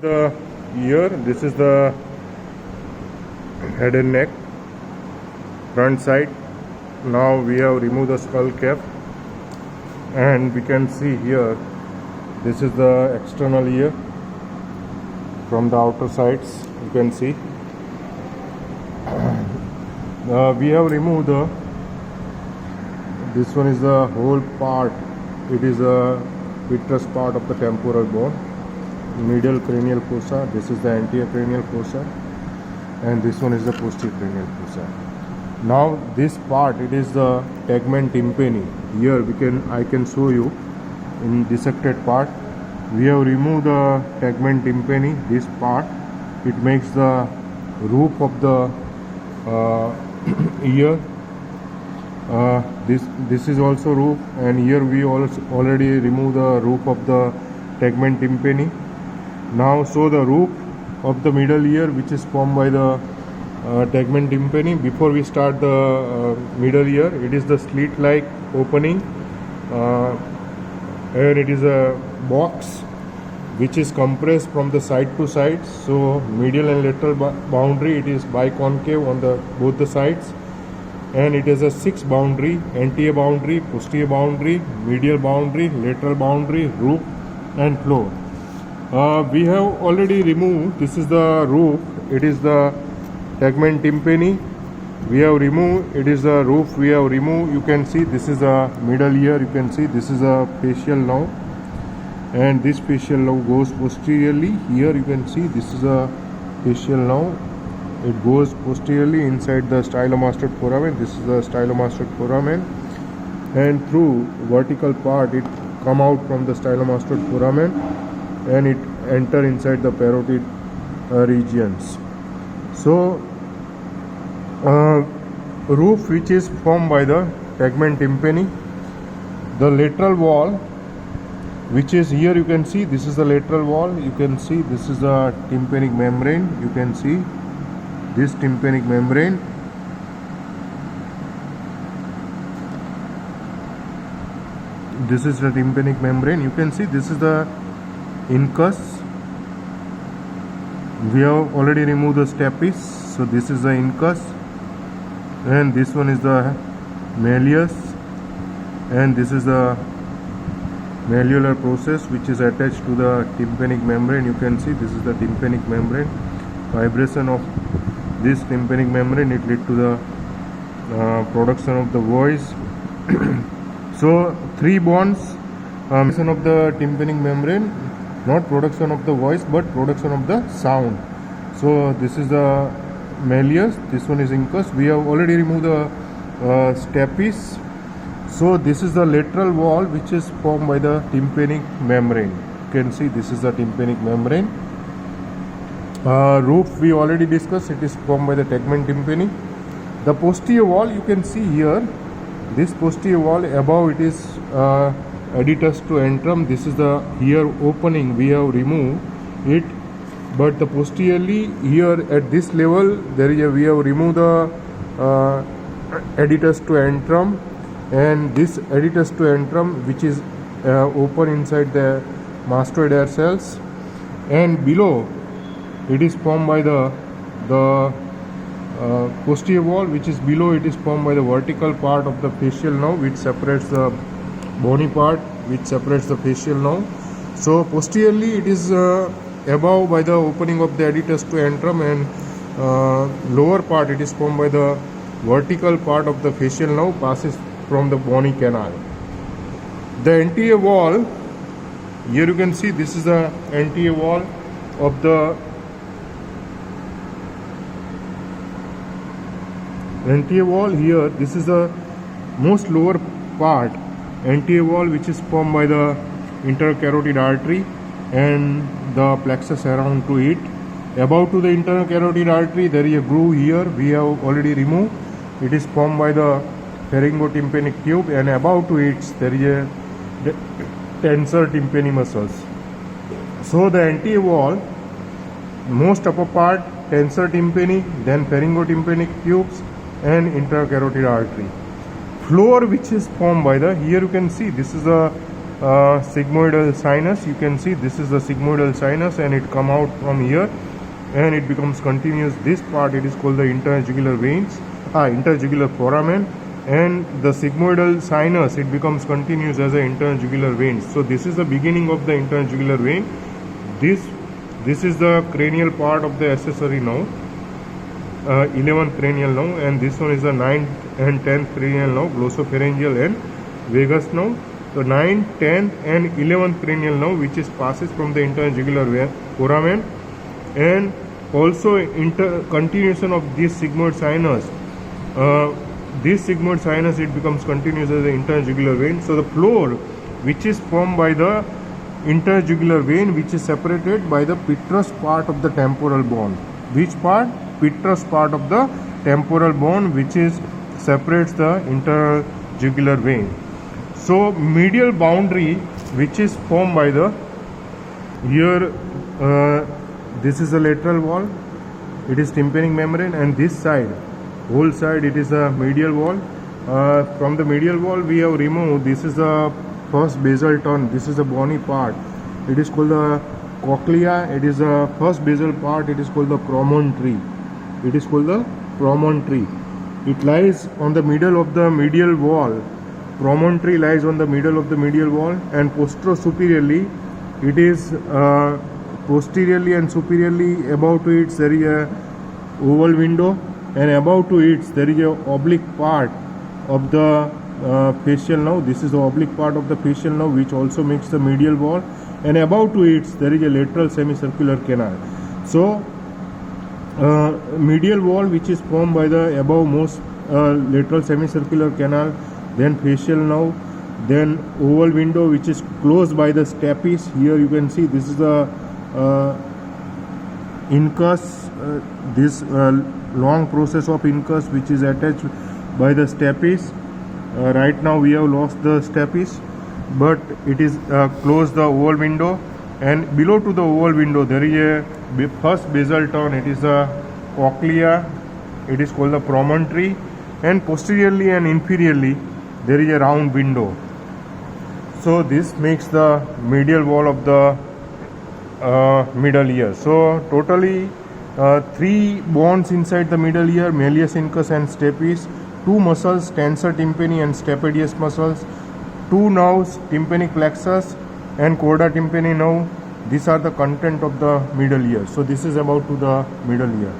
The ear, this is the head and neck front side. Now we have removed the skull cap, and we can see here this is the external ear from the outer sides. You can see we have removed this one is the whole part. It is a vitreous part of the temporal bone, medial cranial fossa. This is the anterior cranial fossa, and this one is the posterior cranial fossa. Now this part, it is the tegmen tympani. Here I can show you in dissected part. We have removed the tegmen tympani. This part, it makes the roof of the ear. This is also roof, and here we also already remove the roof of the tegmen tympani. Now show the roof of the middle ear, which is formed by the tegmen tympani. Before we start the middle ear, it is the slit like opening, and it is a box which is compressed from the side to side. So medial and lateral boundary, it is biconcave on the both the sides, and it is a 6 boundary: anterior boundary, posterior boundary, medial boundary, lateral boundary, roof and floor. We have already removed. This is the roof. It is the tegmen tympani. We have removed. It is the roof. We have removed. You can see this is a middle ear. You can see this is a facial nerve, and this facial nerve goes posteriorly. Here you can see this is a facial nerve. It goes posteriorly inside the stylomastoid foramen. This is the stylomastoid foramen, and through vertical part it come out from the stylomastoid foramen, and it enter inside the parotid regions. So roof which is formed by the tegmen tympani. The lateral wall, which is here, you can see this is the lateral wall. You can see this is the tympanic membrane. You can see this tympanic membrane. This is the tympanic membrane. You can see this is the incus. We have already removed the stapes, so this is the incus, and this one is the malleus, and this is the malleolar process which is attached to the tympanic membrane. You can see this is the tympanic membrane. Vibration of this tympanic membrane, it lead to the production of the voice. So 3 bonds, production of the tympanic membrane, not production of the voice but production of the sound. So this is the malleus, this one is incus. We have already removed the stapes. So this is the lateral wall which is formed by the tympanic membrane. You can see this is the tympanic membrane. Roof we already discussed, it is formed by the tegmen tympani. The posterior wall, you can see here, this posterior wall above, it is adductus to antrum. This is the here opening, we have removed it, but the posteriorly here at this level there is we have removed the adductus to antrum, and this adductus to antrum which is open inside the mastoid hair cells, and below it is formed by the posterior wall which is below. It is formed by the vertical part of the facial nerve which separates the bony part, which separates the facial nerve. So posteriorly it is above by the opening of the adductus to antrum, and lower part it is formed by the vertical part of the facial nerve, passes from the bony canal. The anterior wall, here you can see this is the anterior wall of the anterior wall. Here this is the most lower part, anterior wall, which is formed by the intercarotid artery and the plexus around to it. Above to the internal carotid artery there is a groove here, we have already removed. It is formed by the pharyngotympanic tube, and above to it there is a tensor tympani muscles. So the anterior wall, most upper part, tensor tympani, then pharyngotympanic tubes and intercarotid artery. Floor which is formed by the, here you can see this is the sigmoidal sinus. You can see this is the sigmoidal sinus, and it come out from here and it becomes continuous. This part it is called the interjugular veins, interjugular foramen, and the sigmoidal sinus it becomes continuous as an interjugular vein. So this is the beginning of the interjugular vein. This is the cranial part of the accessory nerve, 11th cranial nerve, and this one is the 9th and 10th cranial nerve, glossopharyngeal and vagus nerve. The 9th, 10th and 11th cranial nerve which is passes from the interjugular foramen, and also continuation of this sigmoid sinus. This sigmoid sinus it becomes continuous as an interjugular vein. So the floor which is formed by the interjugular vein which is separated by the petrous part of the temporal bone. Which part? Petrous part of the temporal bone which is separates the interjugular vein. So medial boundary which is formed by the here this is the lateral wall, it is tympanic membrane, and this side whole side it is a medial wall. From the medial wall we have removed, this is the first basal turn, this is the bony part, it is called the cochlea. It is the first basal part, it is called the promontory. It is called the promontory. It lies on the middle of the medial wall. Promontory lies on the middle of the medial wall, and posterior-superiorly it is posteriorly and superiorly above to it there is a oval window, and above to it there is a oblique part of the facial nerve. This is the oblique part of the facial nerve which also makes the medial wall, and above to it there is a lateral semicircular canal. So medial wall which is formed by the above most lateral semicircular canal, then facial nerve, then oval window which is closed by the stapes. Here you can see this is the incus, this long process of incus which is attached by the stapes. Right now we have lost the stapes, but it is closed the oval window, and below to the oval window there is a first basal turn, it is the cochlea, it is called the promontory, and posteriorly and inferiorly there is a round window. So this makes the medial wall of the middle ear. So totally 3 bones inside the middle ear, malleus incus and stapes, 2 muscles, tensor tympani and stapedius muscles, 2 nerves, tympanic plexus and chorda tympani nerve. These are the content of the middle ear. So this is about to the middle ear.